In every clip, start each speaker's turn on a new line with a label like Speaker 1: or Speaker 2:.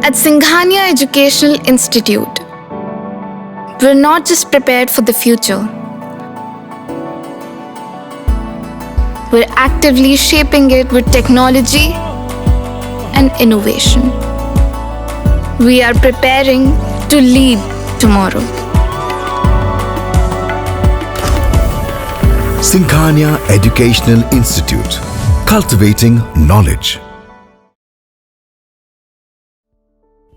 Speaker 1: At Singhania Educational Institute, we're not just prepared for the future, we're actively shaping it with technology and innovation. We are preparing to lead tomorrow.
Speaker 2: Singhania Educational Institute, cultivating knowledge.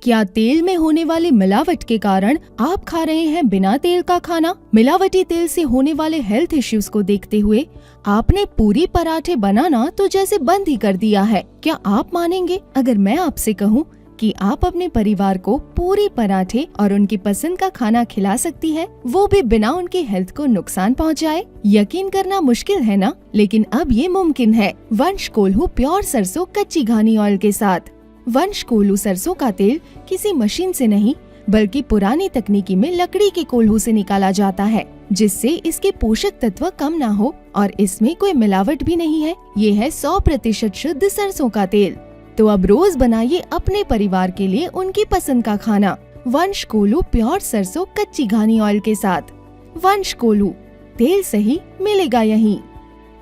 Speaker 3: क्या तेल में होने वाली मिलावट के कारण आप खा रहे हैं बिना तेल का खाना? मिलावटी तेल से होने वाले हेल्थ इश्यूज को देखते हुए आपने पूरी पराठे बनाना तो जैसे बंद ही कर दिया है। क्या आप मानेंगे अगर मैं आपसे कहूँ कि आप अपने परिवार को पूरी पराठे और उनकी पसंद का खाना खिला सकती है, वो भी बिना उनकी हेल्थ को नुकसान पहुंचाए? यकीन करना मुश्किल है ना, लेकिन अब ये मुमकिन है वंश कोल्हू प्योर सरसों कच्ची घानी ऑयल के साथ। वंश कोल्हू सरसों का तेल किसी मशीन से नहीं बल्कि पुरानी तकनीकी में लकड़ी के कोल्हू से निकाला जाता है, जिससे इसके पोषक तत्व कम ना हो और इसमें कोई मिलावट भी नहीं है। ये है 100% शुद्ध सरसों का तेल। तो अब रोज बनाइए अपने परिवार के लिए उनकी पसंद का खाना वंश कोल्हू प्योर सरसों कच्ची घानी ऑयल के साथ। वंश कोल्हू, तेल सही मिलेगा यहीं।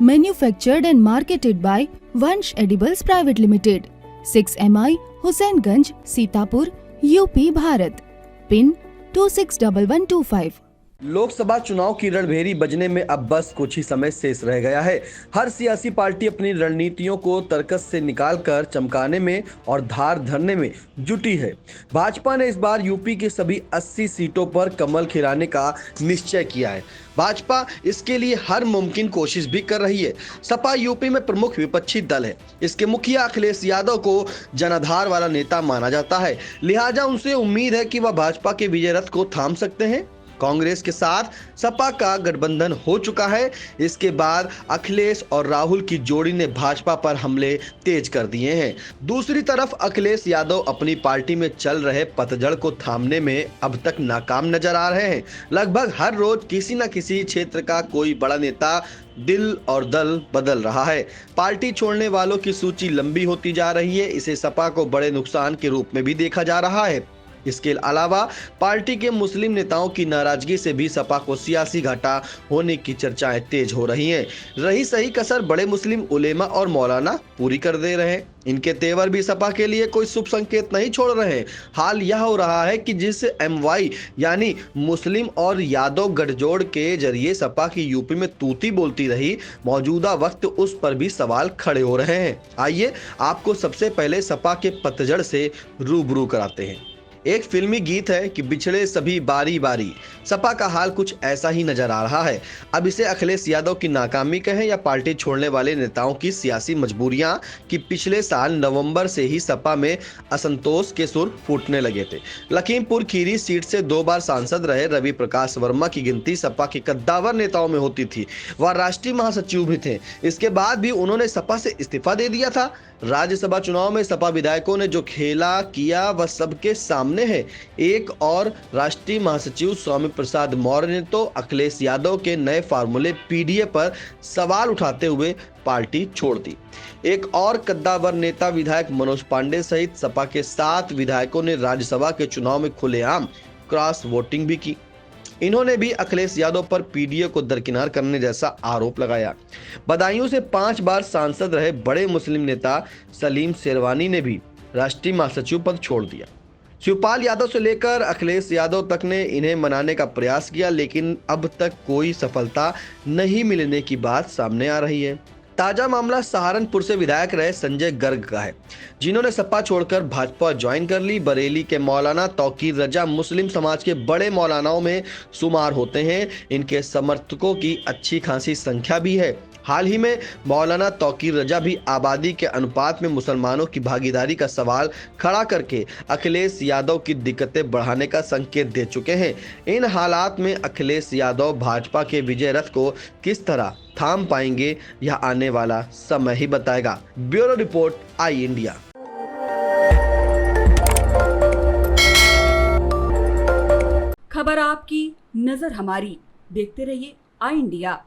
Speaker 3: Manufactured and marketed by Vansh edibles private limited, 6 MI Husainganj, Sitapur, UP, Bharat. Pin 261125।
Speaker 4: Lok Sabha चुनाव की रणभेरी बजने में अब बस कुछ ही समय शेष रह गया है। हर सियासी पार्टी अपनी रणनीतियों को तर्कस से निकालकर चमकाने में और धार धरने में जुटी है। भाजपा ने इस बार यूपी की सभी 80 सीटों पर कमल खिलाने का निश्चय किया है। भाजपा इसके लिए हर मुमकिन कोशिश भी कर रही है। सपा यूपी में प्रमुख विपक्षी दल है। इसके मुखिया अखिलेश यादव को जनाधार वाला नेता माना जाता है, लिहाजा उनसे उम्मीद है कि वह भाजपा के विजय रथ को थाम सकते हैं। कांग्रेस के साथ सपा का गठबंधन हो चुका है। इसके बाद अखिलेश और राहुल की जोड़ी ने भाजपा पर हमले तेज कर दिए हैं। दूसरी तरफ अखिलेश यादव अपनी पार्टी में चल रहे पतझड़ को थामने में अब तक नाकाम नजर आ रहे हैं। लगभग हर रोज किसी न किसी क्षेत्र का कोई बड़ा नेता दिल और दल बदल रहा है। पार्टी छोड़ने वालों की सूची लंबी होती जा रही है। इसे सपा को बड़े नुकसान के रूप में भी देखा जा रहा है। इसके अलावा पार्टी के मुस्लिम नेताओं की नाराजगी से भी सपा को सियासी घाटा होने की चर्चाएं तेज हो रही हैं। रही सही कसर बड़े मुस्लिम उलेमा और मौलाना पूरी कर दे रहे हैं। इनके तेवर भी सपा के लिए कोई शुभ संकेत नहीं छोड़ रहे हैं। हाल यह हो रहा है कि जिस MY यानी मुस्लिम और यादव गठजोड़ के जरिए सपा की यूपी में तूती बोलती रही, मौजूदा वक्त उस पर भी सवाल खड़े हो रहे हैं। आइए आपको सबसे पहले सपा के पतझड़ से रूबरू कराते हैं। एक फिल्मी गीत है कि बिछड़े सभी बारी बारी। सपा का हाल कुछ ऐसा ही नजर आ रहा है। अब इसे अखिलेश यादव की नाकामी कहें या पार्टी छोड़ने वाले नेताओं की सियासी मजबूरियां कि पिछले साल नवंबर से ही सपा में असंतोष के सुर फूटने लगे थे। लखीमपुर खीरी सीट से 2 बार सांसद रहे रवि प्रकाश वर्मा की गिनती सपा के कद्दावर नेताओं में होती थी। वह राष्ट्रीय महासचिव भी थे। इसके बाद भी उन्होंने सपा से इस्तीफा दे दिया था। राज्यसभा चुनाव में सपा विधायकों ने जो खेला किया वह सबके सामने है। एक और राष्ट्रीय महासचिव स्वामी प्रसाद मौर्य ने तो अखिलेश यादव के नए फार्मूले PDA पर सवाल उठाते हुए पार्टी छोड़ दी। एक और कद्दावर नेता विधायक मनोज पांडे सहित सपा के 7 विधायकों ने राज्यसभा के चुनाव में खुलेआम क्रॉस वोटिंग भी की। इन्होंने भी अखिलेश यादव पर PDA को दरकिनार करने जैसा आरोप लगाया। बदायूं से 5 बार सांसद रहे बड़े मुस्लिम नेता सलीम शेरवानी ने भी राष्ट्रीय महासचिव पद छोड़ दिया। शिवपाल यादव से लेकर अखिलेश यादव तक ने इन्हें मनाने का प्रयास किया, लेकिन अब तक कोई सफलता नहीं मिलने की बात सामने आ रही है। ताजा मामला सहारनपुर से विधायक रहे संजय गर्ग का है, जिन्होंने सपा छोड़कर भाजपा ज्वाइन कर ली। बरेली के मौलाना तौकीर रजा मुस्लिम समाज के बड़े मौलानाओं में शुमार होते हैं। इनके समर्थकों की अच्छी खासी संख्या भी है। हाल ही में मौलाना तौकीर रजा भी आबादी के अनुपात में मुसलमानों की भागीदारी का सवाल खड़ा करके अखिलेश यादव की दिक्कतें बढ़ाने का संकेत दे चुके हैं। इन हालात में अखिलेश यादव भाजपा के विजय रथ को किस तरह थाम पाएंगे यह आने वाला समय ही बताएगा। ब्यूरो रिपोर्ट, आई इंडिया।
Speaker 5: खबर आपकी, नजर हमारी। देखते रहिए आई इंडिया।